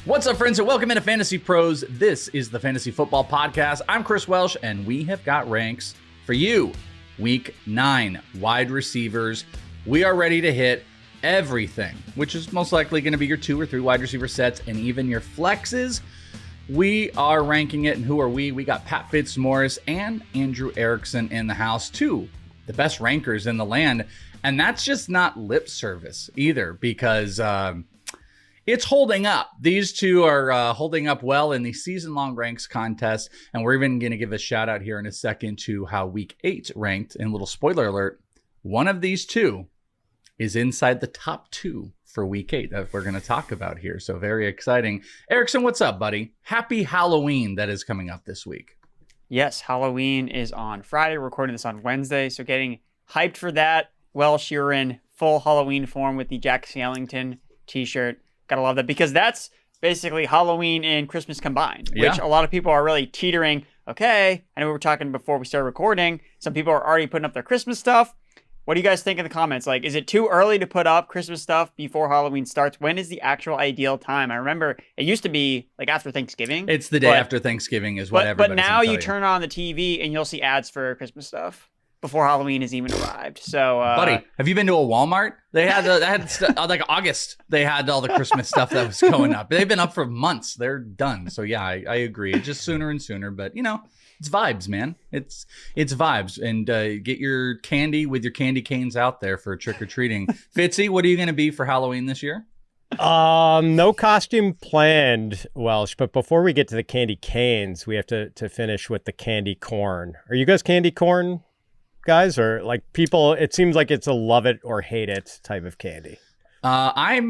What's up, friends, and welcome into Fantasy Pros. This is the Fantasy Football Podcast. I'm Chris Welsh, and we have got ranks for you. Week 9, wide receivers. We are ready to hit everything, which is most likely going to be your 2 or 3 wide receiver sets and even your flexes. We are ranking it, and who are we? We got Pat Fitzmaurice and Andrew Erickson in the house, 2, the best rankers in the land. And that's just not lip service either, because it's holding up. These two are holding up well in the season-long ranks contest, and we're even going to give a shout-out here in a second to how Week 8 ranked. And a little spoiler alert, one of these two is inside the top 2 for Week 8 that we're going to talk about here. So very exciting. Erickson, what's up, buddy? Happy Halloween that is coming up this week. Yes, Halloween is on Friday. We're recording this on Wednesday, so getting hyped for that. Welsh, you're in full Halloween form with the Jack Skellington t-shirt. Gotta love that, because that's basically Halloween and Christmas combined, which a lot of people are really teetering. Okay, I know we were talking before we started recording. Some people are already putting up their Christmas stuff. What do you guys think in the comments? Like, is it too early to put up Christmas stuff before Halloween starts? When is the actual ideal time? I remember it used to be like after Thanksgiving. It's the day after Thanksgiving is what everybody's But now you turn on the TV and you'll see ads for Christmas stuff before Halloween has even arrived. So, buddy, have you been to a Walmart? They had like August. They had all the Christmas stuff that was going up. They've been up for months. They're done. So yeah, I agree. It's just sooner and sooner. But you know, it's vibes, man. It's vibes. And get your candy with your candy canes out there for trick or treating. Fitzy, what are you going to be for Halloween this year? No costume planned, Welsh, but before we get to the candy canes, we have to finish with the candy corn. Are you guys candy corn guys, or like people? It seems like it's a love it or hate it type of candy. I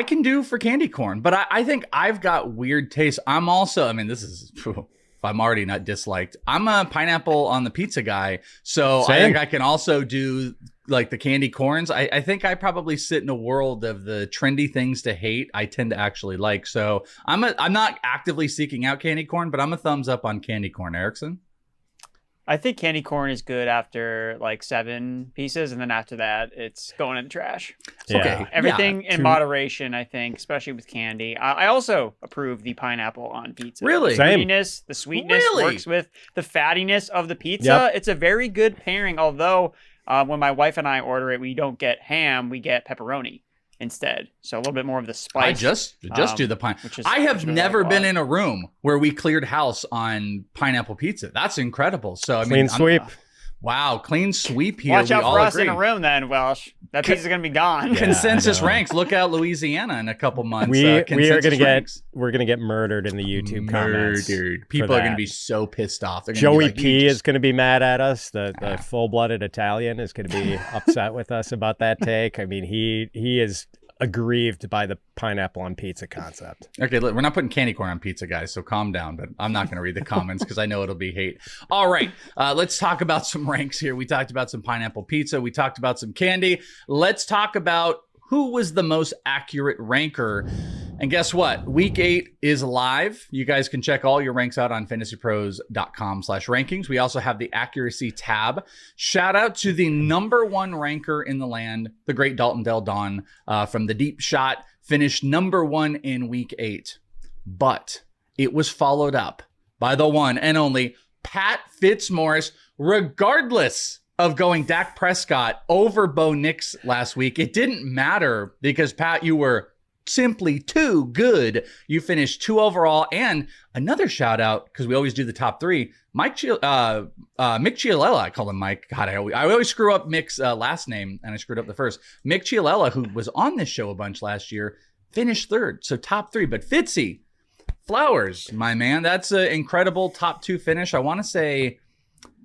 can do for candy corn, but I think I've got weird taste. I'm also, I mean, this is, if I'm already not disliked, I'm a pineapple on the pizza guy. So Same. I think I can also do like the candy corns. I think I probably sit in a world of the trendy things to hate. I tend to actually like. So I'm not actively seeking out candy corn, but I'm a thumbs up on candy corn. Erickson? I think candy corn is good after like 7 pieces, and then after that, it's going in the trash. Yeah. Okay. Everything in moderation, I think, especially with candy. I also approve the pineapple on pizza. Really? The Same. fruitiness, the sweetness works with the fattiness of the pizza. Yep. It's a very good pairing, although when my wife and I order it, we don't get ham, we get pepperoni instead. So a little bit more of the spice. I just do the pine. I have which I never like a been lot. in a room where we cleared house on pineapple pizza. That's incredible. So I mean, Clean sweep. Wow, clean sweep here. Watch we out all for us agree. in a room then, Welsh. That pizza's going to be gone. Consensus I know. ranks. Look out, Louisiana in a couple months. We are Consensus ranks. we're gonna get murdered in the YouTube comments. Murdered. for People are going to that. be so pissed off. They're gonna Joey be like, P "You is just-" going to be mad at us. The full-blooded Italian is going to be upset with us about that take. I mean, he is aggrieved by the pineapple on pizza concept. Okay, look, we're not putting candy corn on pizza, guys, so calm down. But I'm not going to read the comments because I know it'll be hate. All right, let's talk about some ranks here. We talked about some pineapple pizza. We talked about some candy. Let's talk about who was the most accurate ranker. And guess what? Week 8 is live. You guys can check all your ranks out on fantasypros.com/rankings. We also have the accuracy tab. Shout out to the #1 ranker in the land, the great Dalton Del Don from the Deep Shot. Finished #1 in week 8. But it was followed up by the one and only Pat Fitzmaurice, regardless of going Dak Prescott over Bo Nix last week. It didn't matter because, Pat, you were simply too good. You finished 2 overall. And another shout out, because we always do the top 3, Mick Chialella. I call him Mike. God, I always screw up Mick's last name, and I screwed up the first. Mick Chialella, who was on this show a bunch last year, finished 3rd. So top 3. But Fitzy, flowers, my man. That's an incredible top 2 finish. I want to say,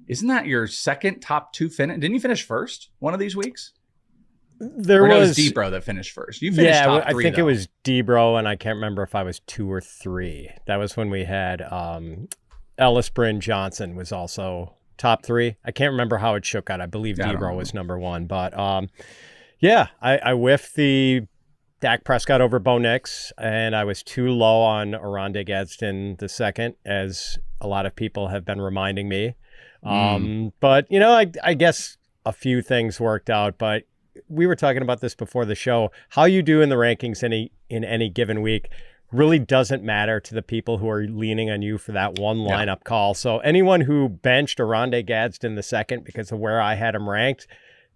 isn't that your second top 2 finish? Didn't you finish first one of these weeks? There Or no, was Debro that finished first. You finished top 3, I think though. it was Debro, and I can't remember if I was 2 or 3. That was when we had Ellis Bryn Johnson was also top 3. I can't remember how it shook out. I believe Debro was #1, but I whiffed the Dak Prescott over Bo Nix, and I was too low on Oronde Gadsden II, as a lot of people have been reminding me. But, you know, I guess a few things worked out, but we were talking about this before the show. How you do in the rankings in any given week really doesn't matter to the people who are leaning on you for that one lineup call. So anyone who benched Oronde Gadsden the second because of where I had him ranked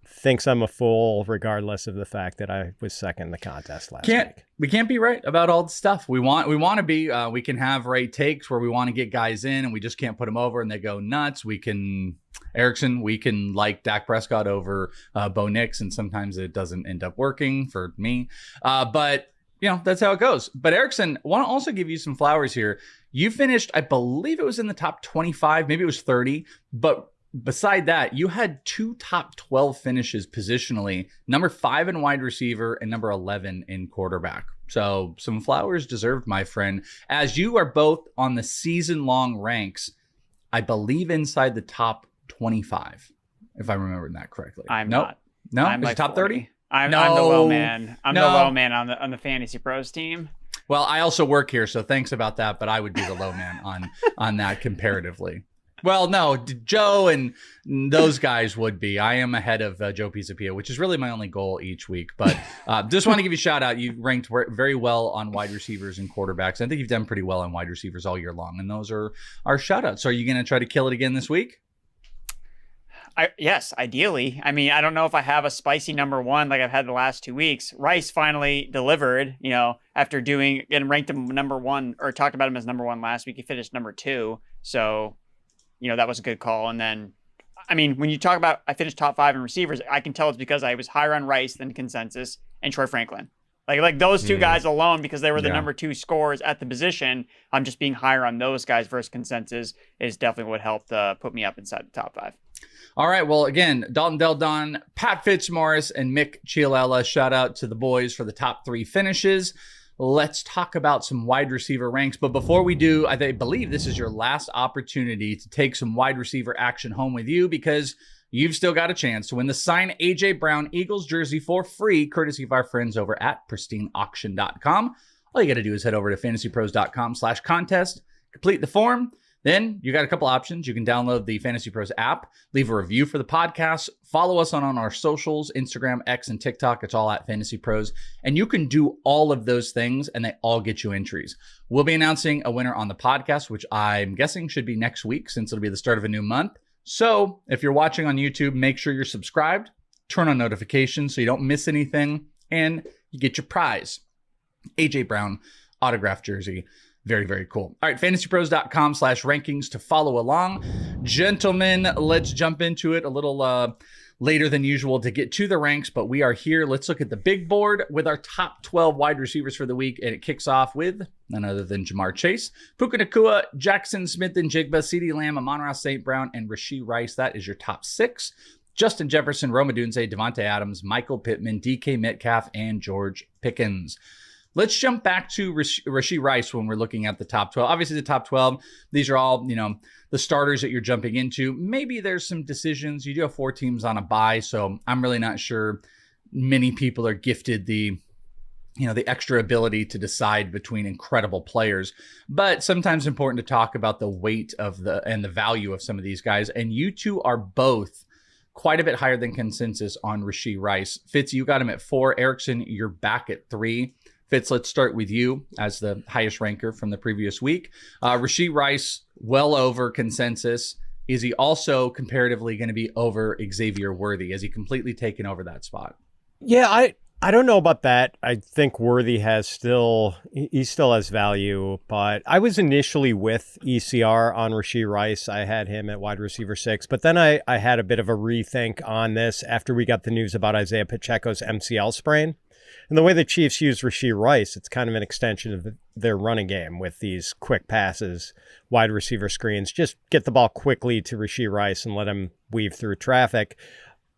thinks I'm a fool, regardless of the fact that I was second in the contest last week. We can't be right about all the stuff we want to be. We can have right takes where we want to get guys in and we just can't put them over and they go nuts. We can like Dak Prescott over Bo Nix, and sometimes it doesn't end up working for me. But that's how it goes. But Erickson, I want to also give you some flowers here. You finished, I believe it was in the top 25, maybe it was 30, but beside that, you had 2 top 12 finishes positionally, number 5 in wide receiver and number 11 in quarterback. So some flowers deserved, my friend, as you are both on the season-long ranks, I believe inside the top 25, if I'm remembering that correctly. I'm not. No? I'm like top 30? I'm the low man. I'm the low man on the Fantasy Pros team. Well, I also work here, so thanks about that, but I would be the low man on that comparatively. Well, no, Joe and those guys would be. I am ahead of Joe Pisapia, which is really my only goal each week. But just want to give you a shout out. You ranked very well on wide receivers and quarterbacks. I think you've done pretty well on wide receivers all year long. And those are our shout outs. So are you going to try to kill it again this week? Yes, ideally. I mean, I don't know if I have a spicy number one like I've had the last 2 weeks. Rice finally delivered, after getting ranked him number one, or talked about him as number one last week. He finished number 2. So that was a good call. And then, I mean, when you talk about I finished top 5 in receivers, I can tell it's because I was higher on Rice than consensus and Troy Franklin. Like those two guys alone, because they were the number 2 scorers at the position, I'm just being higher on those guys versus consensus is definitely what helped put me up inside the top 5. All right. Well, again, Dalton Del Don, Pat Fitzmaurice, and Mick Chialella. Shout out to the boys for the top 3 finishes. Let's talk about some wide receiver ranks. But before we do, I believe this is your last opportunity to take some wide receiver action home with you, because you've still got a chance to win the signed A.J. Brown Eagles jersey for free, courtesy of our friends over at pristineauction.com. All you got to do is head over to fantasypros.com/contest, complete the form. Then you got a couple options. You can download the Fantasy Pros app, leave a review for the podcast, follow us on our socials, Instagram, X, and TikTok. It's all at Fantasy Pros. And you can do all of those things, and they all get you entries. We'll be announcing a winner on the podcast, which I'm guessing should be next week, since it'll be the start of a new month. So if you're watching on YouTube, make sure you're subscribed, turn on notifications so you don't miss anything, and you get your prize. A.J. Brown autographed jersey. Very, very cool. All right, fantasypros.com/rankings to follow along. Gentlemen, let's jump into it a little later than usual to get to the ranks, but we are here. Let's look at the big board with our top 12 wide receivers for the week, and it kicks off with none other than Jamar Chase, Puka Nacua, Jackson Smith and Jigba, CeeDee Lamb, Amon-Ra St. Brown, and Rashee Rice. That is your top 6. Justin Jefferson, Rome Odunze, Devontae Adams, Michael Pittman, DK Metcalf, and George Pickens. Let's jump back to Rashee Rice when we're looking at the top 12. Obviously, the top 12, these are all, the starters that you're jumping into. Maybe there's some decisions. You do have 4 teams on a bye, so I'm really not sure many people are gifted the extra ability to decide between incredible players. But sometimes important to talk about the weight of and the value of some of these guys. And you two are both quite a bit higher than consensus on Rashee Rice. Fitz, you got him at 4. Erickson, you're back at 3. Fitz, let's start with you as the highest ranker from the previous week. Rashee Rice, well over consensus. Is he also comparatively going to be over Xavier Worthy? Has he completely taken over that spot? Yeah, I don't know about that. I think Worthy he still has value, but I was initially with ECR on Rashee Rice. I had him at wide receiver 6, but then I had a bit of a rethink on this after we got the news about Isaiah Pacheco's MCL sprain. And the way the Chiefs use Rashee Rice, it's kind of an extension of their running game with these quick passes, wide receiver screens. Just get the ball quickly to Rashee Rice and let him weave through traffic.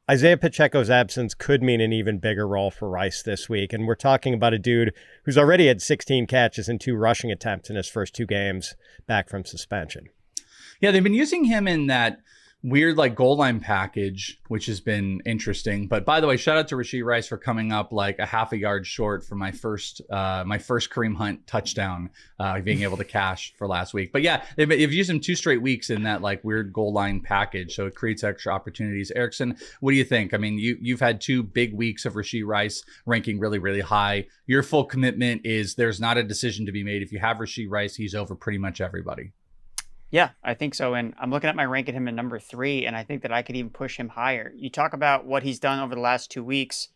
Isaiah Pacheco's absence could mean an even bigger role for Rice this week. And we're talking about a dude who's already had 16 catches and 2 rushing attempts in his first 2 games back from suspension. Yeah, they've been using him in that weird like goal line package, which has been interesting. But by the way, shout out to Rashee Rice for coming up like a half a yard short for my first Kareem Hunt touchdown, being able to cash for last week. But yeah, they've used him 2 straight weeks in that like weird goal line package, so it creates extra opportunities. Erickson, what do you think? I mean, you've had 2 big weeks of Rashee Rice ranking really, really high. Your full commitment is there's not a decision to be made. If you have Rashee Rice, he's over pretty much everybody. Yeah, I think so. And I'm looking at my ranking him at number 3, and I think that I could even push him higher. You talk about what he's done over the last 2 weeks.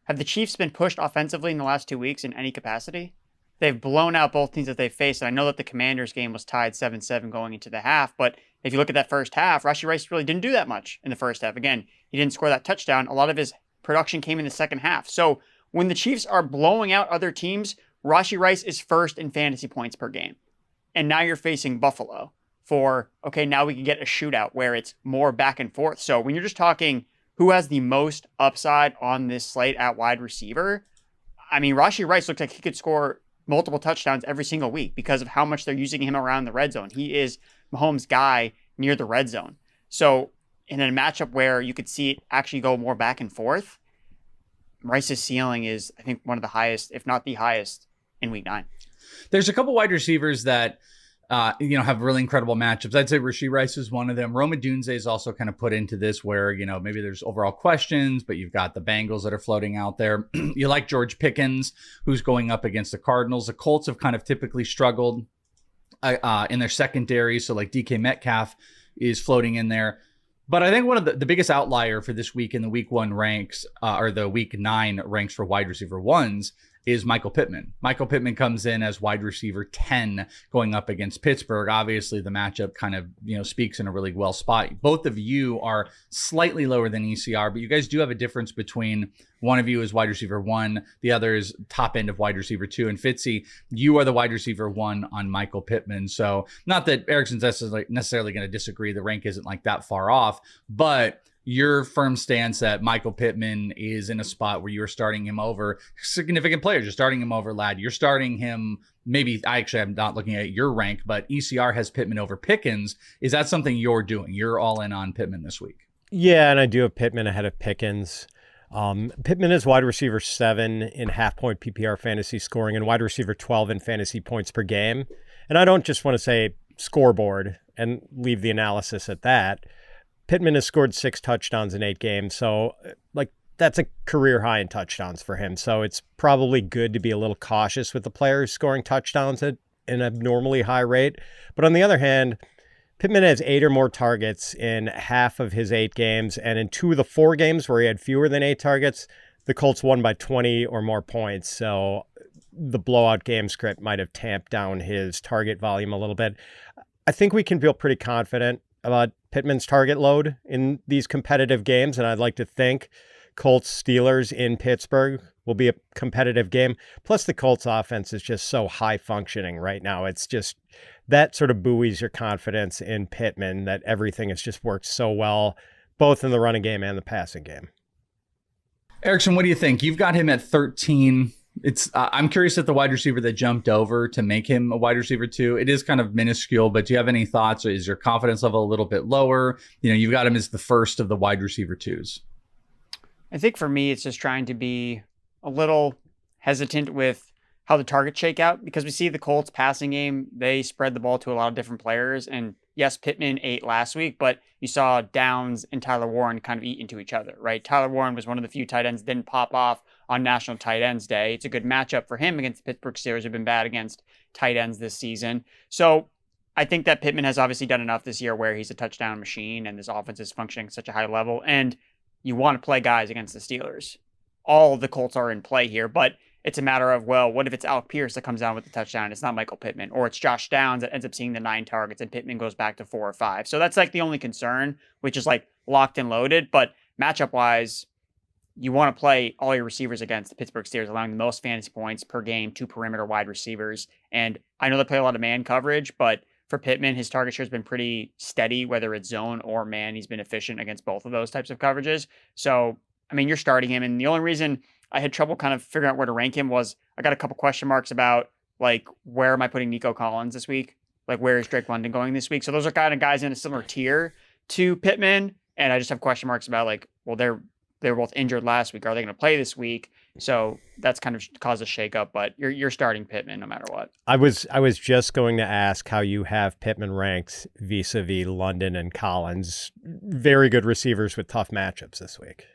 Have the Chiefs been pushed offensively in the last 2 weeks in any capacity? They've blown out both teams that they've faced. And I know that the Commanders game was tied 7-7 going into the half, but if you look at that first half, Rashee Rice really didn't do that much in the first half. Again, he didn't score that touchdown. A lot of his production came in the second half. So when the Chiefs are blowing out other teams, Rashee Rice is first in fantasy points per game. And now you're facing Buffalo. Okay, now we can get a shootout where it's more back and forth. So when you're just talking who has the most upside on this slate at wide receiver, I mean, Rashee Rice looks like he could score multiple touchdowns every single week because of how much they're using him around the red zone. He is Mahomes' guy near the red zone. So in a matchup where you could see it actually go more back and forth, Rice's ceiling is, I think, one of the highest, if not the highest, in week 9. There's a couple wide receivers that have really incredible matchups. I'd say Rashee Rice is one of them. Rome Odunze is also kind of put into this where, maybe there's overall questions, but you've got the Bengals that are floating out there. You like George Pickens, who's going up against the Cardinals. The Colts have kind of typically struggled in their secondary. So like DK Metcalf is floating in there. But I think one of the biggest outlier for this week in the week 1 ranks, or the week 9 ranks for wide receiver ones, is Michael Pittman. Michael Pittman comes in as wide receiver 10 going up against Pittsburgh. Obviously, the matchup kind of, speaks in a really well spot. Both of you are slightly lower than ECR, but you guys do have a difference between one of you is wide receiver 1, the other is top end of wide receiver 2. And Fitzy, you are the wide receiver 1 on Michael Pittman. So not that Erickson's necessarily going to disagree. The rank isn't like that far off, but your firm stance that Michael Pittman is in a spot where you're starting him over significant players. You're starting him over Ladd. You're starting him. Maybe I'm not looking at your rank, but ECR has Pittman over Pickens. Is that something you're doing? You're all in on Pittman this week. Yeah, and I do have Pittman ahead of Pickens. Pittman is wide receiver 7 in half-point PPR fantasy scoring and wide receiver 12 in fantasy points per game. And I don't just want to say scoreboard and leave the analysis at that. Pittman has scored 6 touchdowns in 8 games. So that's a career high in touchdowns for him. So it's probably good to be a little cautious with the players scoring touchdowns at an abnormally high rate. But on the other hand, Pittman has 8 or more targets in half of his 8 games. And in 2 of the 4 games where he had fewer than 8 targets, the Colts won by 20 or more points. So the blowout game script might have tamped down his target volume a little bit. I think we can feel pretty confident about Pittman's target load in these competitive games, and I'd like to think Colts-Steelers in Pittsburgh will be a competitive game. Plus, the Colts offense is just so high-functioning right now. It's just that sort of buoys your confidence in Pittman that everything has just worked so well, both in the running game and the passing game. Erickson, what do you think? You've got him at 13. I'm curious at the wide receiver that jumped over to make him a wide receiver 2. It is kind of minuscule, but do you have any thoughts? Or is your confidence level a little bit lower? You've got him as the first of the wide receiver 2s. I think for me, it's just trying to be a little hesitant with how the targets shake out because we see the Colts passing game. They spread the ball to a lot of different players. And yes, Pittman ate last week, but you saw Downs and Tyler Warren kind of eat into each other, right? Tyler Warren was one of the few tight ends that didn't pop off on National Tight Ends Day. It's a good matchup for him against the Pittsburgh Steelers, who've been bad against tight ends this season. So I think that Pittman has obviously done enough this year where he's a touchdown machine and this offense is functioning at such a high level. And you want to play guys against the Steelers. All the Colts are in play here, but it's a matter of, well, what if it's Alec Pierce that comes down with the touchdown? It's not Michael Pittman. Or it's Josh Downs that ends up seeing the 9 targets and Pittman goes back to 4 or 5. So that's like the only concern, which is like locked and loaded. But matchup-wise, you want to play all your receivers against the Pittsburgh Steelers, allowing the most fantasy points per game to perimeter wide receivers. And I know they play a lot of man coverage, but for Pittman, his target share has been pretty steady, whether it's zone or man. He's been efficient against both of those types of coverages. So, I mean, you're starting him. And the only reason I had trouble kind of figuring out where to rank him was I got a couple question marks about, like, where am I putting Nico Collins this week? Like, where is Drake London going this week? So those are kind of guys in a similar tier to Pittman, and I just have question marks about like, well, they were both injured last week. Are they going to play this week? So that's kind of caused a shakeup. But you're starting Pittman no matter what. I was just going to ask how you have Pittman ranked vis-a-vis London and Collins. Very good receivers with tough matchups this week.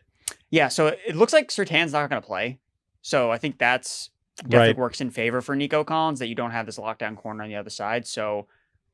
Yeah, so it looks like Surtain's not going to play. So I think that's definitely works in favor for Nico Collins that you don't have this lockdown corner on the other side. So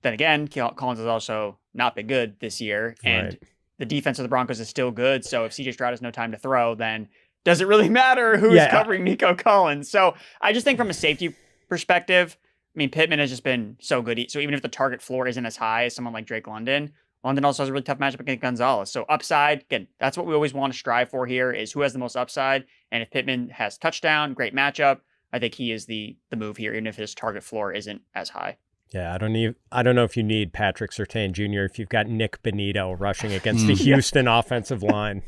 then again, Collins has also not been good this year. And the defense of the Broncos is still good. So if CJ Stroud has no time to throw, then does it really matter who's covering Nico Collins? So I just think from a safety perspective, I mean, Pittman has just been so good. So even if the target floor isn't as high as someone like Drake London, London also has a really tough matchup against Gonzalez. So upside, again, that's what we always want to strive for here is who has the most upside. And if Pittman has touchdown, great matchup, I think he is the move here, even if his target floor isn't as high. Yeah, I don't know if you need Patrick Surtain Jr. if you've got Nick Benito rushing against the Houston offensive line.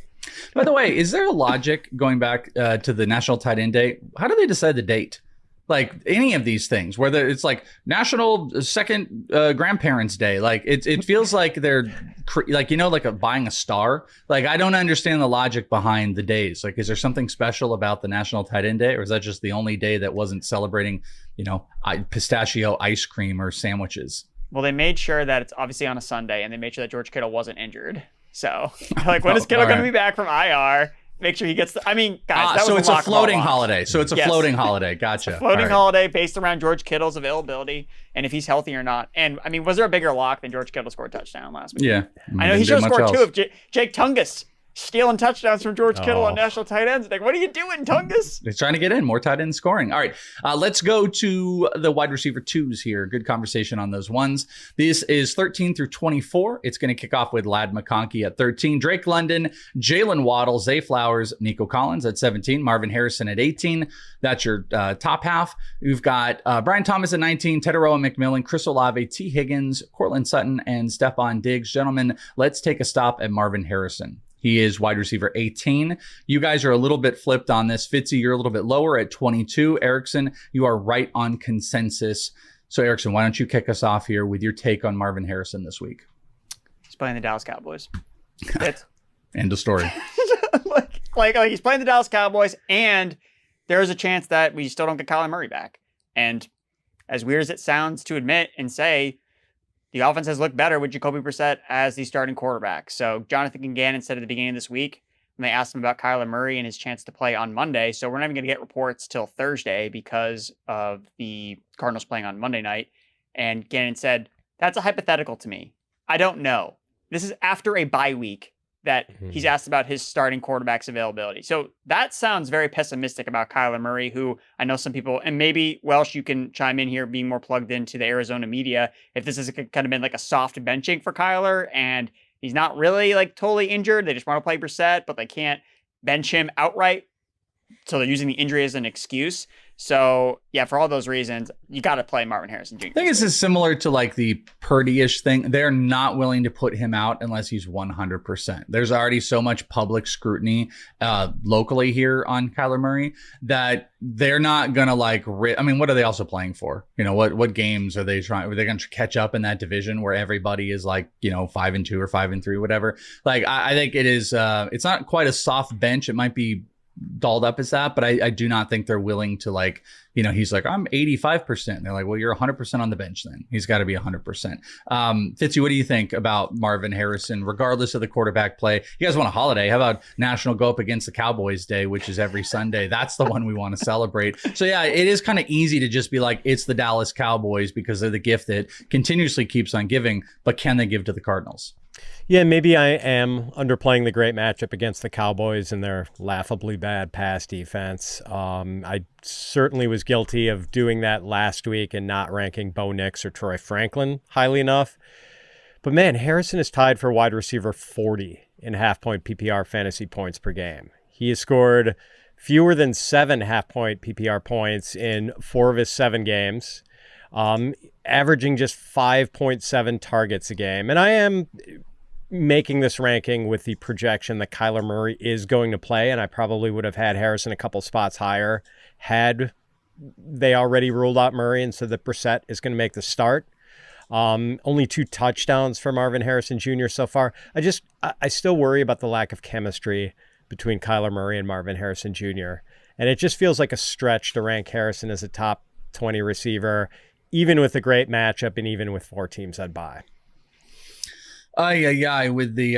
By the way, is there a logic going back to the National Tight End Day? How do they decide the date? Like any of these things, whether it's like National Second Grandparents Day, like it feels like they're like, like buying a star. Like I don't understand the logic behind the days. Like, is there something special about the National Tight End Day, or is that just the only day that wasn't celebrating, pistachio ice cream or sandwiches? Well, they made sure that it's obviously on a Sunday, and they made sure that George Kittle wasn't injured. So, like, when is Kittle going to be back from IR? Make sure he gets I mean, guys, that was it's a floating holiday. So it's a floating holiday. Gotcha. It's a floating holiday based around George Kittle's availability and if he's healthy or not. And I mean, was there a bigger lock than George Kittle scored a touchdown last week? Yeah. I know he should have scored two of Jake Tungus stealing touchdowns from George Kittle on national tight ends. Like, what are you doing, Tungus? They're trying to get in more tight end scoring. All right, let's go to the wide receiver twos here. Good conversation on those ones. This is 13 through 24. It's going to kick off with Ladd McConkey at 13, Drake London, Jalen Waddle, Zay Flowers, Nico Collins at 17, Marvin Harrison at 18. That's your top half. We've got Brian Thomas at 19, Teteroa McMillan, Chris Olave, Tee Higgins, Cortland Sutton, and Stephon Diggs. Gentlemen, let's take a stop at Marvin Harrison. He is wide receiver 18. You guys are a little bit flipped on this. Fitzy, you're a little bit lower at 22. Erickson, you are right on consensus. So, Erickson, why don't you kick us off here with your take on Marvin Harrison this week? He's playing the Dallas Cowboys. End of story. like he's playing the Dallas Cowboys, and there is a chance that we still don't get Kyler Murray back. And as weird as it sounds to admit and say, the offense has looked better with Jacoby Brissett as the starting quarterback. So Jonathan Gannon said at the beginning of this week, when they asked him about Kyler Murray and his chance to play on Monday, so we're not even going to get reports till Thursday because of the Cardinals playing on Monday night. And Gannon said, that's a hypothetical to me. I don't know. This is after a bye week that he's asked about his starting quarterback's availability. So that sounds very pessimistic about Kyler Murray, who I know some people, and maybe Welsh, you can chime in here being more plugged into the Arizona media. If this has kind of been like a soft benching for Kyler and he's not really like totally injured, they just want to play Brissett, but they can't bench him outright. So they're using the injury as an excuse. So, yeah, for all those reasons, you got to play Marvin Harrison Jr. I think this is similar to like the Purdy-ish thing. They're not willing to put him out unless he's 100%. There's already so much public scrutiny locally here on Kyler Murray that they're not going to I mean, what are they also playing for? What games are they trying? Are they going to catch up in that division where everybody is 5-2 or 5-3, whatever? Like, I think it is, it's not quite a soft bench. It might be dolled up as that, but I do not think they're willing to he's like, I'm 85%. And they're like, well, you're 100% on the bench then. He's got to be 100%. Fitzy, what do you think about Marvin Harrison, regardless of the quarterback play? You guys want a holiday? How about National Go Up Against the Cowboys Day, which is every Sunday? That's the one we want to celebrate. So yeah, it is kind of easy to just be like, it's the Dallas Cowboys because they're the gift that continuously keeps on giving, but can they give to the Cardinals? Yeah, maybe I am underplaying the great matchup against the Cowboys and their laughably bad pass defense. I certainly was guilty of doing that last week and not ranking Bo Nix or Troy Franklin highly enough. But man, Harrison is tied for wide receiver 40 in half-point PPR fantasy points per game. He has scored fewer than 7 half-point PPR points in 4 of his 7 games, averaging just 5.7 targets a game. And I am making this ranking with the projection that Kyler Murray is going to play, and I probably would have had Harrison a couple spots higher had they already ruled out Murray and said that Brissett is going to make the start. Only 2 touchdowns for Marvin Harrison Jr. so far. I still worry about the lack of chemistry between Kyler Murray and Marvin Harrison Jr. And it just feels like a stretch to rank Harrison as a top 20 receiver, even with a great matchup and even with 4 teams on bye. With the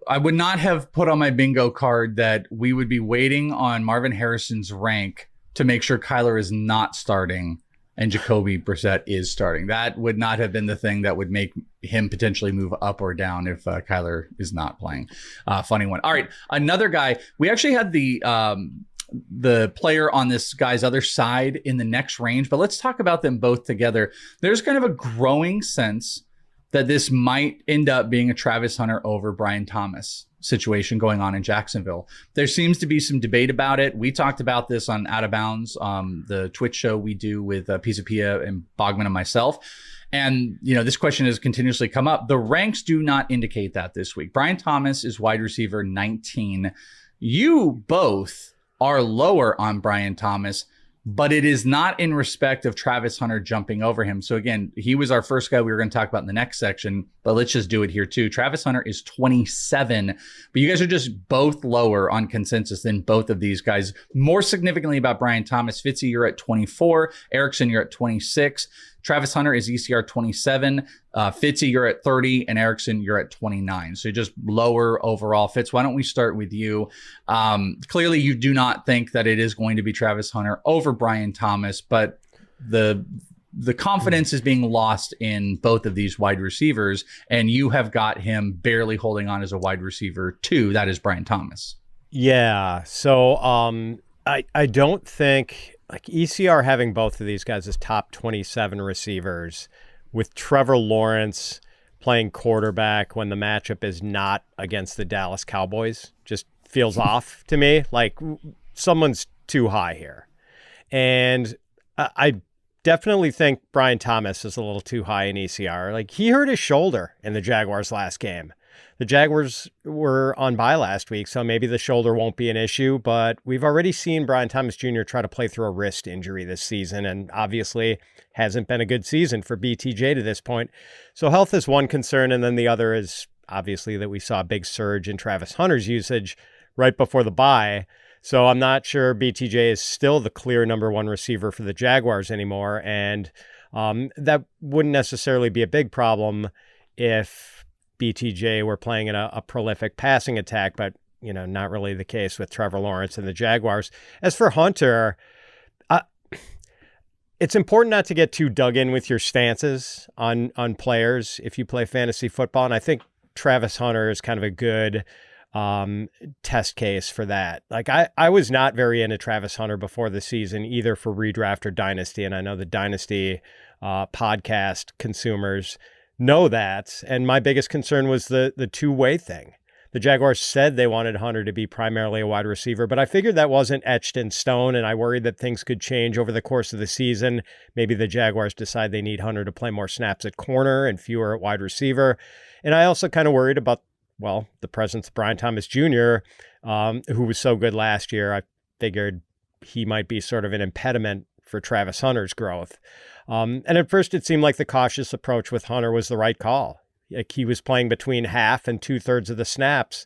I would not have put on my bingo card that we would be waiting on Marvin Harrison's rank to make sure Kyler is not starting and Jacoby Brissett is starting. That would not have been the thing that would make him potentially move up or down if Kyler is not playing. Funny one. All right, another guy. We actually had the player on this guy's other side in the next range, but let's talk about them both together. There's kind of a growing sense that this might end up being a Travis Hunter over Brian Thomas situation going on in Jacksonville. There seems to be some debate about it. We talked about this on Out of Bounds, the Twitch show we do with Pisa Pia and Bogman and myself. And, this question has continuously come up. The ranks do not indicate that this week. Brian Thomas is wide receiver 19. You both are lower on Brian Thomas, but it is not in respect of Travis Hunter jumping over him. So again, he was our first guy we were going to talk about in the next section, but let's just do it here too. Travis Hunter is 27, but you guys are just both lower on consensus than both of these guys. More significantly about Brian Thomas, Fitzy, you're at 24. Erickson, you're at 26. Travis Hunter is ECR 27. Fitzy, you're at 30. And Erickson, you're at 29. So just lower overall. Fitz, why don't we start with you? Clearly, you do not think that it is going to be Travis Hunter over Brian Thomas, but the confidence is being lost in both of these wide receivers, and you have got him barely holding on as a wide receiver 2. That is Brian Thomas. Yeah. So I don't think ECR having both of these guys as top 27 receivers with Trevor Lawrence playing quarterback when the matchup is not against the Dallas Cowboys just feels off to me. Like someone's too high here. And I definitely think Brian Thomas is a little too high in ECR. Like he hurt his shoulder in the Jaguars last game. The Jaguars were on bye last week, so maybe the shoulder won't be an issue, but we've already seen Brian Thomas Jr. try to play through a wrist injury this season, and obviously hasn't been a good season for BTJ to this point. So health is one concern, and then the other is obviously that we saw a big surge in Travis Hunter's usage right before the bye. So I'm not sure BTJ is still the clear number 1 receiver for the Jaguars anymore, and that wouldn't necessarily be a big problem if BTJ were playing in a prolific passing attack, but not really the case with Trevor Lawrence and the Jaguars. As for Hunter, it's important not to get too dug in with your stances on players if you play fantasy football, and I think Travis Hunter is kind of a good test case for that. Like I was not very into Travis Hunter before the season, either for redraft or dynasty, and I know the dynasty podcast consumers know that. And my biggest concern was the two-way thing. The Jaguars said they wanted Hunter to be primarily a wide receiver, but I figured that wasn't etched in stone, and I worried that things could change over the course of the season. Maybe the Jaguars decide they need Hunter to play more snaps at corner and fewer at wide receiver. And I also kind of worried about, the presence of Brian Thomas Jr., who was so good last year. I figured he might be sort of an impediment for Travis Hunter's growth. And at first it seemed like the cautious approach with Hunter was the right call. Like he was playing between half and 2/3 of the snaps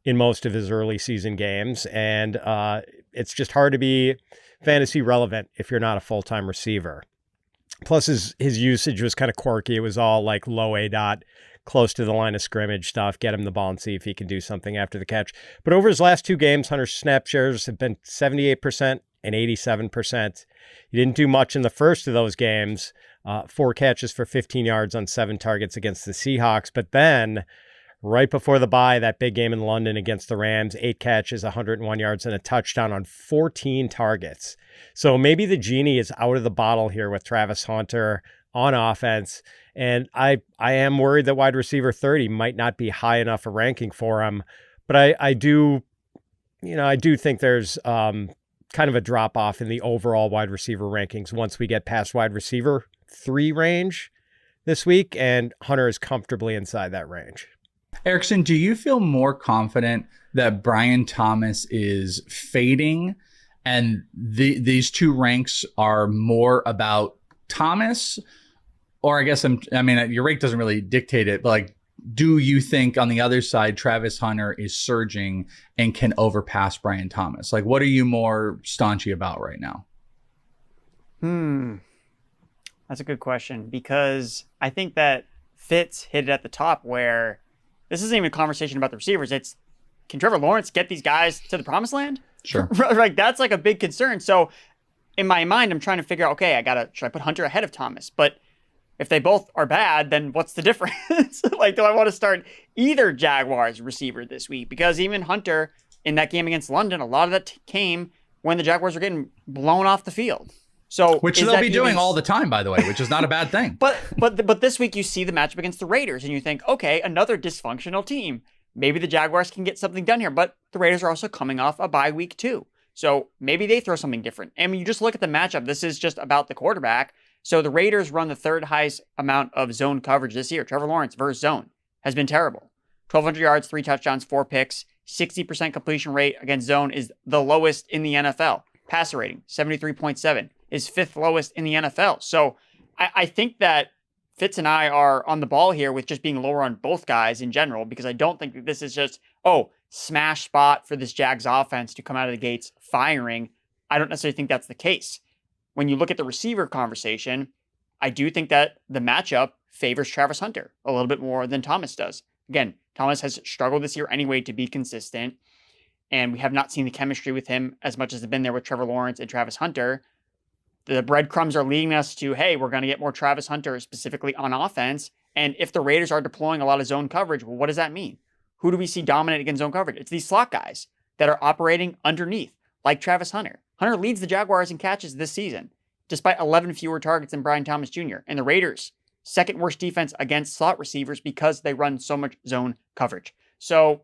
in most of his early season games. And it's just hard to be fantasy relevant if you're not a full-time receiver. Plus his usage was kind of quirky. It was all like low A dot, close to the line of scrimmage stuff, get him the ball and see if he can do something after the catch. But over his last 2 games, Hunter's snap shares have been 78% and 87%. He didn't do much in the first of those games, 4 catches for 15 yards on 7 targets against the Seahawks. But then right before the bye, that big game in London against the Rams, 8 catches, 101 yards and a touchdown on 14 targets. So maybe the genie is out of the bottle here with Travis Hunter on offense. And I am worried that wide receiver 30 might not be high enough a ranking for him. But I do think there's kind of a drop off in the overall wide receiver rankings once we get past wide receiver 3 range this week. And Hunter is comfortably inside that range. Erickson, do you feel more confident that Brian Thomas is fading and these 2 ranks are more about Thomas? Or I guess your rake doesn't really dictate it, but like, do you think on the other side, Travis Hunter is surging and can overpass Brian Thomas? Like, what are you more staunchy about right now? That's a good question, because I think that Fitz hit it at the top where this isn't even a conversation about the receivers. It's, can Trevor Lawrence get these guys to the promised land? Sure. Like, that's like a big concern. So in my mind, I'm trying to figure out, okay, should I put Hunter ahead of Thomas? But if they both are bad, then what's the difference? Like, do I want to start either Jaguars receiver this week? Because even Hunter in that game against London, a lot of that came when the Jaguars were getting blown off the field. So which they'll be doing all the time, by the way, which is not a bad thing. But this week you see the matchup against the Raiders and you think, okay, another dysfunctional team. Maybe the Jaguars can get something done here, but the Raiders are also coming off a bye week too. So maybe they throw something different. And when you just look at the matchup, this is just about the quarterback. So the Raiders run the third highest amount of zone coverage this year. Trevor Lawrence versus zone has been terrible. 1,200 yards, 3 touchdowns, 4 picks, 60% completion rate against zone is the lowest in the NFL. Passer rating, 73.7, is 5th lowest in the NFL. So I think that Fitz and I are on the ball here with just being lower on both guys in general, because I don't think that this is just, smash spot for this Jags offense to come out of the gates firing. I don't necessarily think that's the case. When you look at the receiver conversation, I do think that the matchup favors Travis Hunter a little bit more than Thomas does. Again, Thomas has struggled this year anyway to be consistent, and we have not seen the chemistry with him as much as has been there with Trevor Lawrence and Travis Hunter. The breadcrumbs are leading us to, hey, we're going to get more Travis Hunter specifically on offense. And if the Raiders are deploying a lot of zone coverage, well, what does that mean? Who do we see dominate against zone coverage? It's these slot guys that are operating underneath, like Travis Hunter. Hunter leads the Jaguars in catches this season, despite 11 fewer targets than Brian Thomas Jr. And the Raiders, second worst defense against slot receivers because they run so much zone coverage. So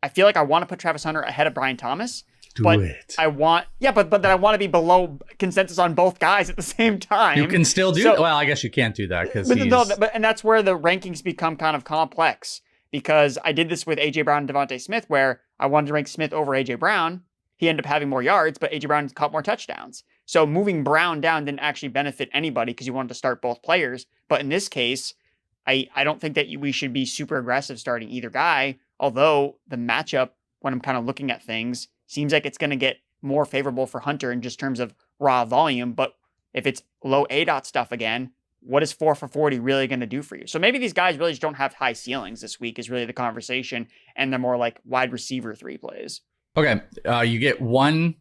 I feel like I want to put Travis Hunter ahead of Brian Thomas. But then I want to be below consensus on both guys at the same time. You can still do that. Well, I guess you can't do that because and that's where the rankings become kind of complex, because I did this with A.J. Brown and Devontae Smith, where I wanted to rank Smith over A.J. Brown. He ended up having more yards, but A.J. Brown caught more touchdowns. So moving Brown down didn't actually benefit anybody because you wanted to start both players. But in this case, I don't think that we should be super aggressive starting either guy, although the matchup, when I'm kind of looking at things, seems like it's going to get more favorable for Hunter in just terms of raw volume. But if it's low ADOT stuff again, what is 4 for 40 really going to do for you? So maybe these guys really just don't have high ceilings this week is really the conversation. And they're more like wide receiver 3 plays. Okay. You get one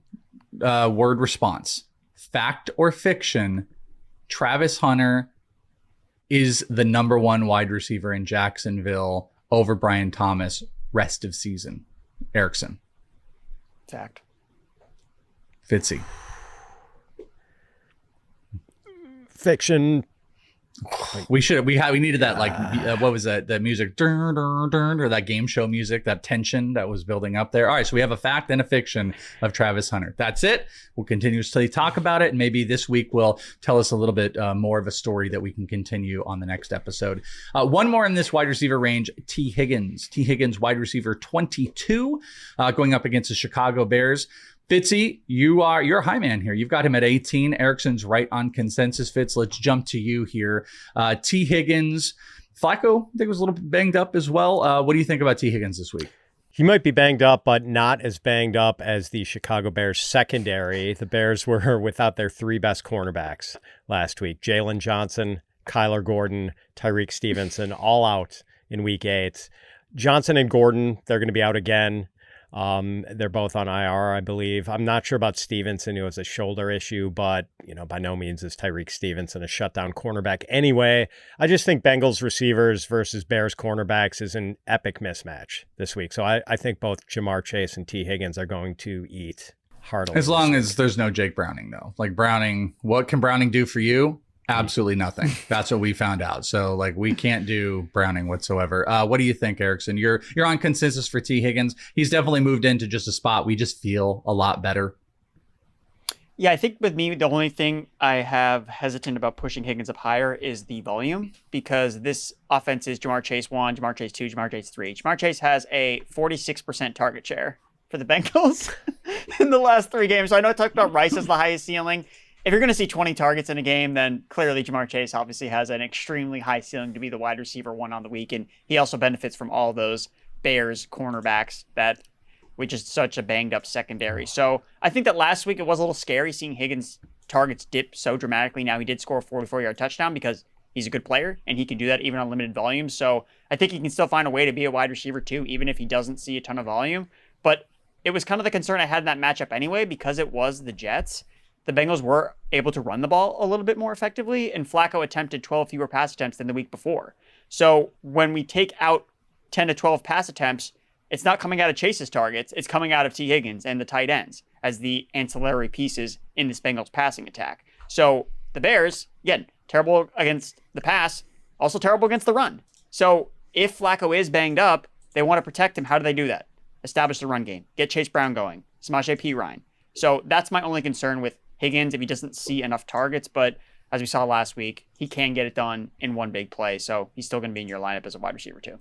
word response. Fact or fiction, Travis Hunter is the number 1 wide receiver in Jacksonville over Brian Thomas rest of season. Erickson. Fact. Fitzy. Fiction. We needed that, like, what was that? That music, dun, dun, dun, or that game show music, that tension that was building up there. All right, so we have a fact and a fiction of Travis Hunter. That's it. We'll continuously talk about it, and maybe this week will tell us a little bit more of a story that we can continue on the next episode. One more in this wide receiver range, Tee Higgins. Tee Higgins, wide receiver 22, going up against the Chicago Bears. Fitzy, you're a high man here. You've got him at 18. Erickson's right on consensus. Fitz, let's jump to you here. Tee Higgins, Flacco, I think was a little bit banged up as well. What do you think about Tee Higgins this week? He might be banged up, but not as banged up as the Chicago Bears secondary. The Bears were without their 3 best cornerbacks last week. Jalen Johnson, Kyler Gordon, Tyreek Stevenson, all out in week 8. Johnson and Gordon, they're going to be out again. They're both on IR, I believe. I'm not sure about Stevenson, who has a shoulder issue, but, by no means is Tyreek Stevenson a shutdown cornerback anyway. I just think Bengals receivers versus Bears cornerbacks is an epic mismatch this week. So I think both Jamar Chase and Tee Higgins are going to eat heartily. As long as there's no Jake Browning, though. Like, Browning, what can Browning do for you? Absolutely nothing. That's what we found out. So, we can't do Browning whatsoever. What do you think, Erickson? You're on consensus for Tee Higgins. He's definitely moved into just a spot we just feel a lot better. Yeah, I think with me, the only thing I have hesitant about pushing Higgins up higher is the volume, because this offense is Jamar Chase 1, Jamar Chase 2, Jamar Chase 3. Jamar Chase has a 46% target share for the Bengals in the last 3 games. So I know I talked about Rice as the highest ceiling. if you're going to see 20 targets in a game, then clearly Jamar Chase obviously has an extremely high ceiling to be the wide receiver one on the week. And he also benefits from all those Bears cornerbacks which is such a banged up secondary. So I think that last week it was a little scary seeing Higgins' targets dip so dramatically. Now he did score a 44-yard touchdown because he's a good player and he can do that even on limited volume. So I think he can still find a way to be a wide receiver too, even if he doesn't see a ton of volume. But it was kind of the concern I had in that matchup anyway, because it was the Jets. The Bengals were able to run the ball a little bit more effectively, and Flacco attempted 12 fewer pass attempts than the week before. So when we take out 10 to 12 pass attempts, it's not coming out of Chase's targets. It's coming out of Tee Higgins and the tight ends as the ancillary pieces in this Bengals passing attack. So the Bears, again, terrible against the pass, also terrible against the run. So if Flacco is banged up, they want to protect him. How do they do that? Establish the run game. Get Chase Brown going. Samaje Perine. So that's my only concern with Higgins if he doesn't see enough targets. But as we saw last week, he can get it done in one big play. So he's still going to be in your lineup as a wide receiver too.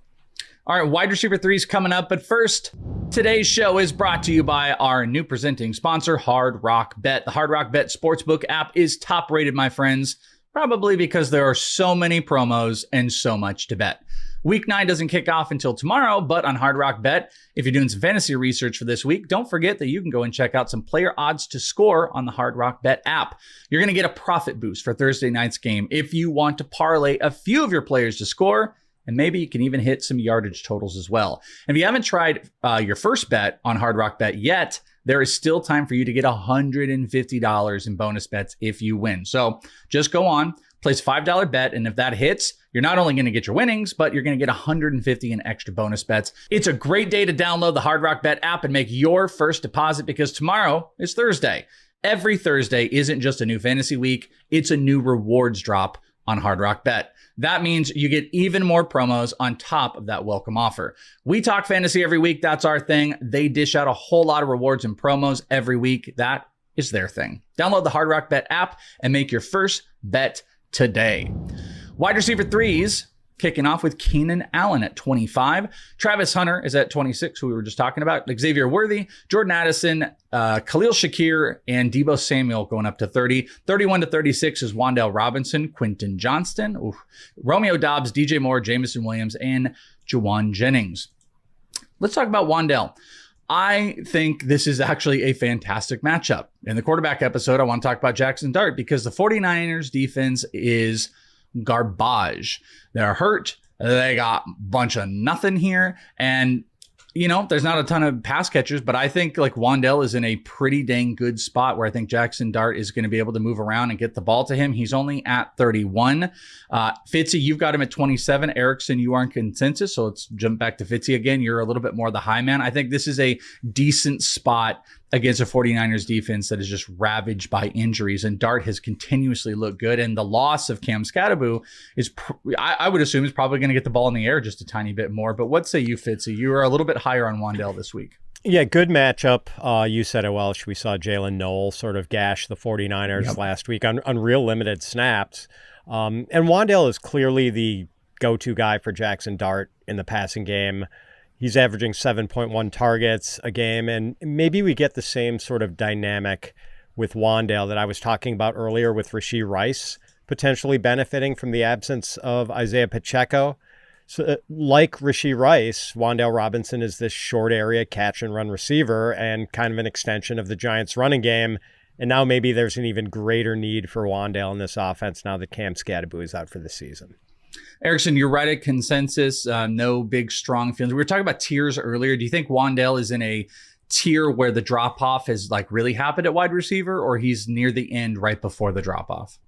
All right, wide receiver 3 is coming up. But first, today's show is brought to you by our new presenting sponsor, Hard Rock Bet. The Hard Rock Bet Sportsbook app is top rated, my friends, probably because there are so many promos and so much to bet. Week 9 doesn't kick off until tomorrow, but on Hard Rock Bet, if you're doing some fantasy research for this week, don't forget that you can go and check out some player odds to score on the Hard Rock Bet app. You're going to get a profit boost for Thursday night's game if you want to parlay a few of your players to score, and maybe you can even hit some yardage totals as well. And if you haven't tried your first bet on Hard Rock Bet yet, there is still time for you to get $150 in bonus bets if you win. So just go on, place a $5 bet, and if that hits, you're not only going to get your winnings, but you're going to get $150 in extra bonus bets. It's a great day to download the Hard Rock Bet app and make your first deposit, because tomorrow is Thursday. Every Thursday isn't just a new fantasy week, it's a new rewards drop on Hard Rock Bet. That means you get even more promos on top of that welcome offer. We talk fantasy every week. That's our thing. They dish out a whole lot of rewards and promos every week. That is their thing. Download the Hard Rock Bet app and make your first bet today. Wide receiver 3s kicking off with Keenan Allen at 25. Travis Hunter is at 26, who we were just talking about. Xavier Worthy, Jordan Addison, Khalil Shakir, and Deebo Samuel going up to 30. 31 to 36 is Wan'Dale Robinson, Quentin Johnston, Romeo Doubs, DJ Moore, Jameson Williams, and Juwan Jennings. Let's talk about Wan'Dale. I think this is actually a fantastic matchup. In the quarterback episode, I want to talk about Jackson Dart because the 49ers defense is garbage. They're hurt. They got a bunch of nothing here. And, you know, there's not a ton of pass catchers, but I think like Wan'Dale is in a pretty dang good spot where I think Jackson Dart is going to be able to move around and get the ball to him. He's only at 31. Fitzy, you've got him at 27. Erickson, you are in consensus. So let's jump back to Fitzy again. You're a little bit more the high man. I think this is a decent spot against a 49ers defense that is just ravaged by injuries, and Dart has continuously looked good. And the loss of Cam Scatterbo is, I would assume, is probably going to get the ball in the air just a tiny bit more. But what say you, Fitzy? You are a little bit higher on Wan'Dale this week. Yeah, good matchup. You said it, Welsh. We saw Jalen Noel sort of gash the 49ers last week on real limited snaps. And Wan'Dale is clearly the go-to guy for Jackson Dart in the passing game. He's averaging 7.1 targets a game, and maybe we get the same sort of dynamic with Wan'Dale that I was talking about earlier with Rashee Rice potentially benefiting from the absence of Isaiah Pacheco. So, like Rashee Rice, Wan'Dale Robinson is this short area catch and run receiver and kind of an extension of the Giants' running game. And now maybe there's an even greater need for Wan'Dale in this offense now that Cam Scatterbo is out for the season. Erickson, you're right at consensus. No big, strong feelings. We were talking about tiers earlier. Do you think Wan'Dale is in a tier where the drop-off has like really happened at wide receiver, or he's near the end right before the drop-off?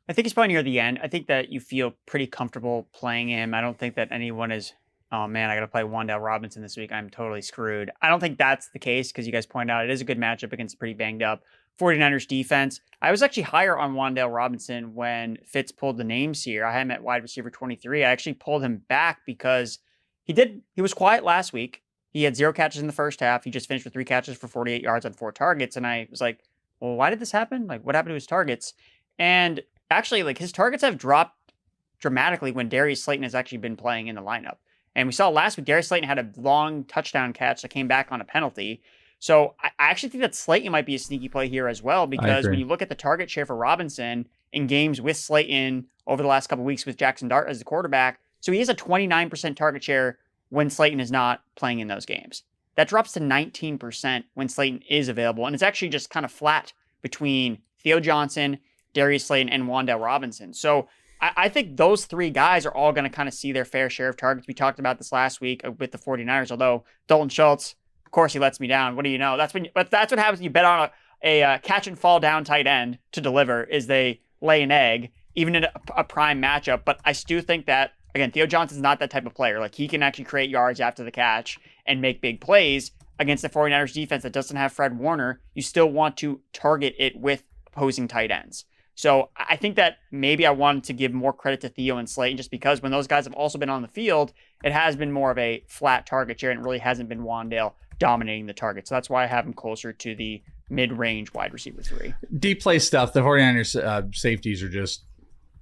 I think he's probably near the end. I think that you feel pretty comfortable playing him. I don't think that anyone is, oh man, I got to play Wan'Dale Robinson this week, I'm totally screwed. I don't think that's the case because you guys point out it is a good matchup against a pretty banged up 49ers defense. I was actually higher on Wan'Dale Robinson when Fitz pulled the names here. I had him at wide receiver 23. I actually pulled him back because he was quiet last week. He had 0 catches in the first half. He just finished with 3 catches for 48 yards on 4 targets. And I was like, well, why did this happen? Like, what happened to his targets? And actually, like, his targets have dropped dramatically when Darius Slayton has actually been playing in the lineup. And we saw last week, Darius Slayton had a long touchdown catch that came back on a penalty. So I actually think that Slayton might be a sneaky play here as well, because when you look at the target share for Robinson in games with Slayton over the last couple of weeks with Jackson Dart as the quarterback, so he has a 29% target share when Slayton is not playing in those games. That drops to 19% when Slayton is available. And it's actually just kind of flat between Theo Johnson, Darius Slayton, and Wan'Dale Robinson. So I think those three guys are all going to kind of see their fair share of targets. We talked about this last week with the 49ers, although Dalton Schultz, of course, he lets me down. What do you know? That's what happens when you bet on a catch and fall down tight end to deliver, is they lay an egg, even in a prime matchup. But I do think that, again, Theo Johnson's not that type of player. Like, he can actually create yards after the catch and make big plays against the 49ers defense that doesn't have Fred Warner. You still want to target it with opposing tight ends. So I think that maybe I wanted to give more credit to Theo and Slayton, just because when those guys have also been on the field, it has been more of a flat target share, and it really hasn't been Wan'Dale dominating the target. So that's why I have him closer to the mid-range wide receiver 3. Deep play stuff. The 49ers safeties are just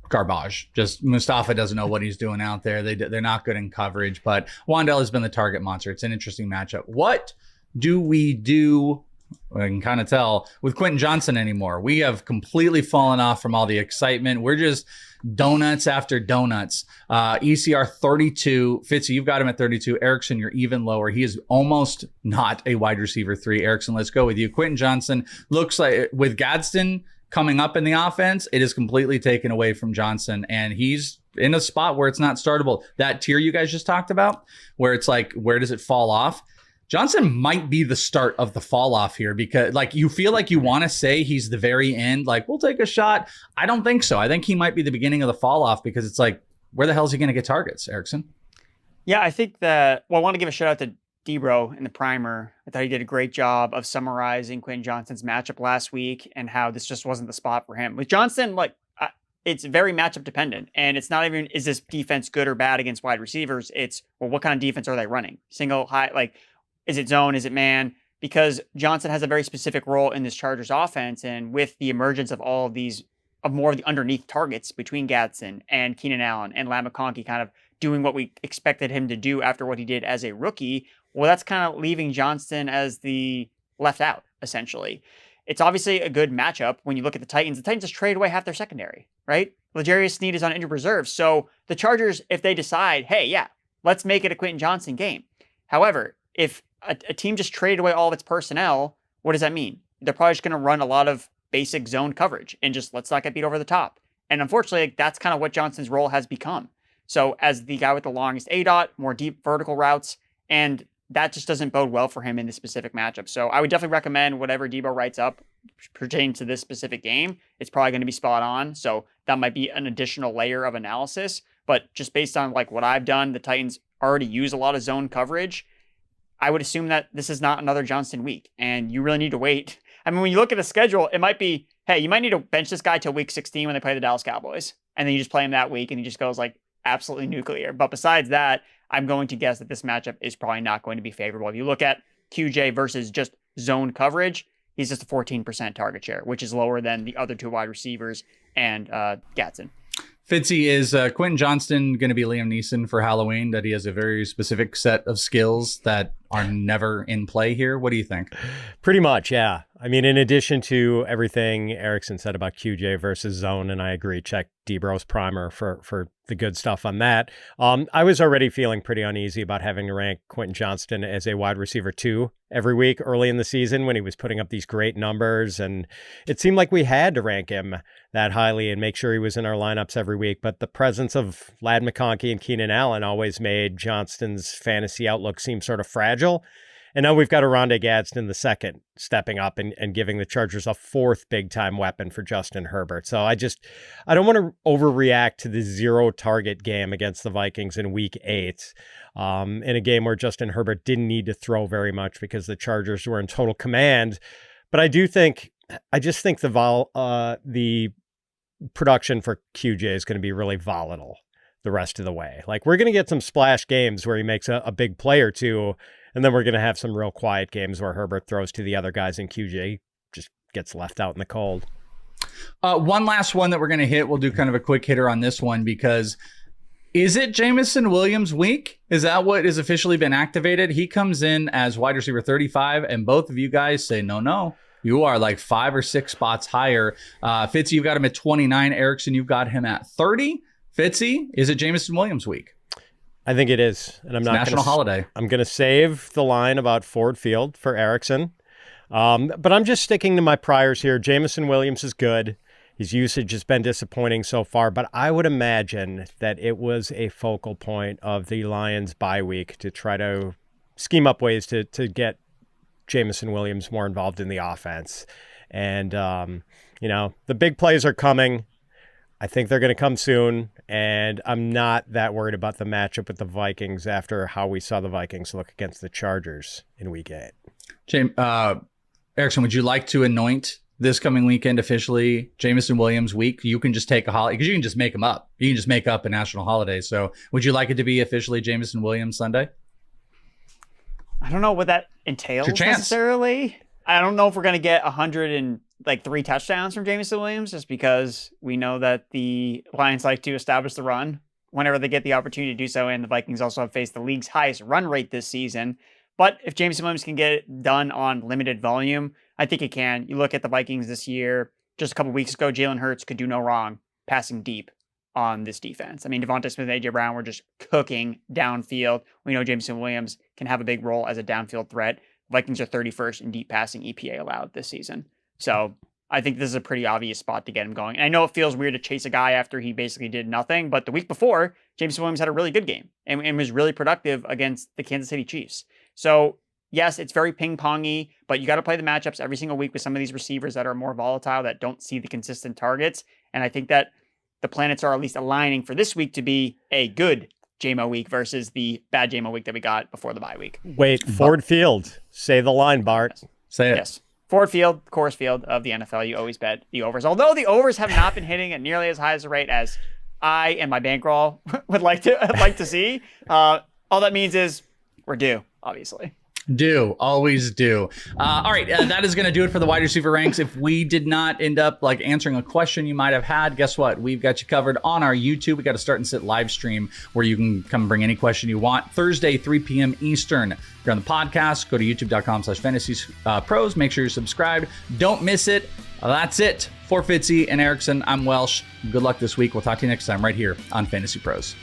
garbage. Just Mustafa doesn't know what he's doing out there. They're not good in coverage, but Wan'Dale has been the target monster. It's an interesting matchup. What do we do? I can kind of tell with Quentin Johnston anymore. We have completely fallen off from all the excitement. We're just donuts after donuts. ECR 32. Fitzy, you've got him at 32. Erickson, you're even lower. He is almost not a wide receiver 3. Erickson, let's go with you. Quentin Johnston looks like, with Gadsden coming up in the offense, it is completely taken away from Johnston, and he's in a spot where it's not startable. That tier you guys just talked about, where it's like, where does it fall off? Johnston might be the start of the fall off here, because like, you feel like you want to say he's the very end, like, we'll take a shot. I don't think so. I think he might be the beginning of the fall off, because it's like, where the hell is he going to get targets, Erickson? Yeah, I think that, well, I want to give a shout out to Debro in the primer. I thought he did a great job of summarizing Quentin Johnston's matchup last week and how this just wasn't the spot for him. With Johnston, like, it's very matchup dependent, and it's not even, is this defense good or bad against wide receivers? It's, well, what kind of defense are they running? Single, high, like, is it zone? Is it man? Because Johnston has a very specific role in this Chargers offense, and with the emergence of all of these, of more of the underneath targets between Gadsden and Keenan Allen and Ladd McConkey kind of doing what we expected him to do after what he did as a rookie, well, that's kind of leaving Johnston as the left out, essentially. It's obviously a good matchup when you look at the Titans. The Titans just trade away half their secondary, right? L'Jarius Sneed is on injured reserve. So the Chargers, if they decide, hey, yeah, let's make it a Quentin Johnston game. However, if a team just traded away all of its personnel, what does that mean? They're probably just going to run a lot of basic zone coverage and just, let's not get beat over the top. And unfortunately, that's kind of what Johnston's role has become. So as the guy with the longest ADOT, more deep vertical routes, and that just doesn't bode well for him in this specific matchup. So I would definitely recommend whatever Debo writes up pertaining to this specific game. It's probably going to be spot on. So that might be an additional layer of analysis. But just based on like what I've done, the Titans already use a lot of zone coverage. I would assume that this is not another Johnston week, and you really need to wait. I mean, when you look at the schedule, it might be, hey, you might need to bench this guy till week 16 when they play the Dallas Cowboys, and then you just play him that week, and he just goes like absolutely nuclear. But besides that, I'm going to guess that this matchup is probably not going to be favorable. If you look at QJ versus just zone coverage, he's just a 14% target share, which is lower than the other two wide receivers and Gadsden. Fitzy, is Quentin Johnston going to be Liam Neeson for Halloween, that he has a very specific set of skills that are never in play here? What do you think? Pretty much, yeah. I mean, in addition to everything Erickson said about QJ versus zone, and I agree, check Debro's primer for the good stuff on that. I was already feeling pretty uneasy about having to rank Quentin Johnston as a wide receiver 2 every week early in the season when he was putting up these great numbers. And it seemed like we had to rank him that highly and make sure he was in our lineups every week. But the presence of Ladd McConkey and Keenan Allen always made Johnston's fantasy outlook seem sort of fragile. And now we've got Oronde Gadsden II stepping up and giving the Chargers a 4th big-time weapon for Justin Herbert. So I don't want to overreact to the 0-target game against the Vikings in Week 8, in a game where Justin Herbert didn't need to throw very much because the Chargers were in total command. But I just think the production for QJ is going to be really volatile the rest of the way. Like, we're going to get some splash games where he makes a big play or two, and then we're going to have some real quiet games where Herbert throws to the other guys and QJ just gets left out in the cold. One last one that we're going to hit. We'll do kind of a quick hitter on this one because Is it Jamison Williams week? Is that what has officially been activated? He comes in as wide receiver 35, and both of you guys say, no. You are like 5 or 6 spots higher. Fitzy, you've got him at 29. Erickson, you've got him at 30. Fitzy, is it Jamison Williams week? I think it is. And It's national holiday. I'm going to save the line about Ford Field for Erickson. But I'm just sticking to my priors here. Jamison Williams is good. His usage has been disappointing so far, but I would imagine that it was a focal point of the Lions bye week to try to scheme up ways to get Jameson Williams more involved in the offense. And, the big plays are coming. I think they're going to come soon, and I'm not that worried about the matchup with the Vikings after how we saw the Vikings look against the Chargers in Week 8. Erickson, would you like to anoint this coming weekend officially Jamison Williams week? You can just take a holiday, because you can just make them up. You can just make up a national holiday. So would you like it to be officially Jamison Williams Sunday? I don't know what that entails necessarily. I don't know if we're going to get 103 touchdowns from Jameson Williams, just because we know that the Lions like to establish the run whenever they get the opportunity to do so, and the Vikings also have faced the league's highest run rate this season. But if Jameson Williams can get it done on limited volume, I think it can. You look at the Vikings this year, just a couple weeks ago, Jalen Hurts could do no wrong passing deep on this defense. I mean, Devonta Smith and A.J. Brown were just cooking downfield. We know Jameson Williams can have a big role as a downfield threat. Vikings are 31st in deep passing EPA allowed this season. So I think this is a pretty obvious spot to get him going. And I know it feels weird to chase a guy after he basically did nothing, but the week before, Jameson Williams had a really good game and was really productive against the Kansas City Chiefs. So yes, it's very ping-pongy, but you got to play the matchups every single week with some of these receivers that are more volatile, that don't see the consistent targets. And I think that the planets are at least aligning for this week to be a good JMO week versus the bad JMO week that we got before the bye week. Wait, Ford Field. Say the line, Bart. Yes. Say it. Yes. Ford Field, Coors Field of the NFL. You always bet the overs. Although the overs have not been hitting at nearly as high as a rate as I and my bankroll would like to see. All that means is we're due, obviously. Always do. All right, that is going to do it for the wide receiver ranks. If we did not end up answering a question you might have had, guess what? We've got you covered on our YouTube. We got a Start and Sit live stream where you can come bring any question you want. Thursday, 3 p.m. Eastern. If you're on the podcast, go to youtube.com/fantasy pros. Make sure you're subscribed. Don't miss it. That's it for Fitzy and Erickson. I'm Welsh. Good luck this week. We'll talk to you next time right here on Fantasy Pros.